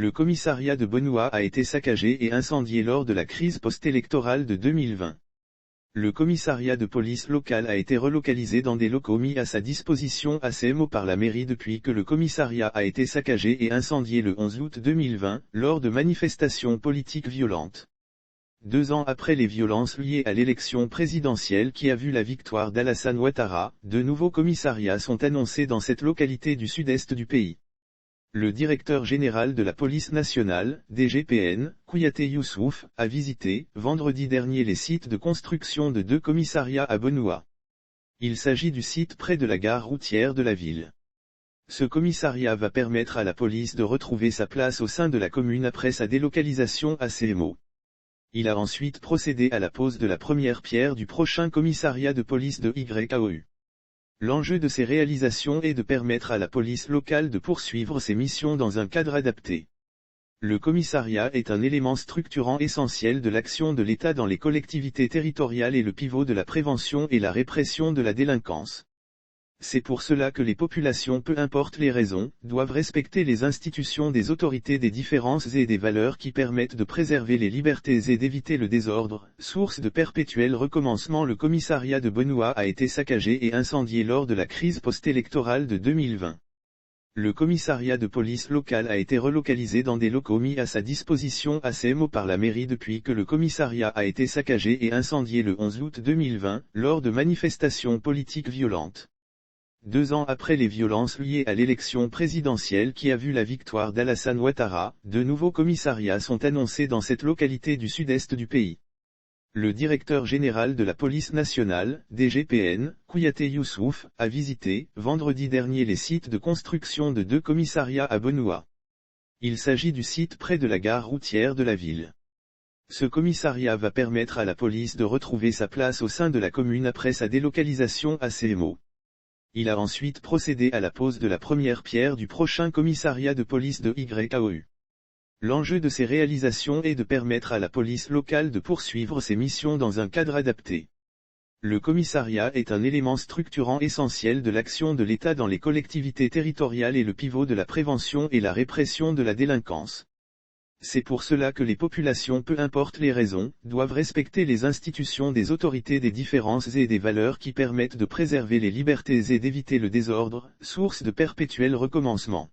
Le commissariat de Benoît a été saccagé et incendié lors de la crise post-électorale de 2020. Le commissariat de police local a été relocalisé dans des locaux mis à sa disposition à CMO par la mairie depuis que le commissariat a été saccagé et incendié le 11 août 2020, lors de manifestations politiques violentes. 2 ans après les violences liées à l'élection présidentielle qui a vu la victoire d'Alassane Ouattara, de nouveaux commissariats sont annoncés dans cette localité du sud-est du pays. Le directeur général de la police nationale, DGPN, Kouyaté Youssouf, a visité, vendredi dernier les sites de construction de 2 commissariats à Benoît. Il s'agit du site près de la gare routière de la ville. Ce commissariat va permettre à la police de retrouver sa place au sein de la commune après sa délocalisation à CMO. Il a ensuite procédé à la pose de la première pierre du prochain commissariat de police de YAOU. L'enjeu de ces réalisations est de permettre à la police locale de poursuivre ses missions dans un cadre adapté. Le commissariat est un élément structurant essentiel de l'action de l'État dans les collectivités territoriales et le pivot de la prévention et la répression de la délinquance. C'est pour cela que les populations, peu importe les raisons, doivent respecter les institutions des autorités des différences et des valeurs qui permettent de préserver les libertés et d'éviter le désordre, source de perpétuel recommencement. Le commissariat de Benoît a été saccagé et incendié lors de la crise post-électorale de 2020. Le commissariat de police local a été relocalisé dans des locaux mis à sa disposition à CMO par la mairie depuis que le commissariat a été saccagé et incendié le 11 août 2020, lors de manifestations politiques violentes. 2 ans après les violences liées à l'élection présidentielle qui a vu la victoire d'Alassane Ouattara, de nouveaux commissariats sont annoncés dans cette localité du sud-est du pays. Le directeur général de la police nationale, DGPN, Kouyaté Youssouf, a visité, vendredi dernier les sites de construction de 2 commissariats à Benoît. Il s'agit du site près de la gare routière de la ville. Ce commissariat va permettre à la police de retrouver sa place au sein de la commune après sa délocalisation à CMO. Il a ensuite procédé à la pose de la première pierre du prochain commissariat de police de YAOU. L'enjeu de ces réalisations est de permettre à la police locale de poursuivre ses missions dans un cadre adapté. Le commissariat est un élément structurant essentiel de l'action de l'État dans les collectivités territoriales et le pivot de la prévention et la répression de la délinquance. C'est pour cela que les populations, peu importe les raisons, doivent respecter les institutions des autorités des différences et des valeurs qui permettent de préserver les libertés et d'éviter le désordre, source de perpétuel recommencement.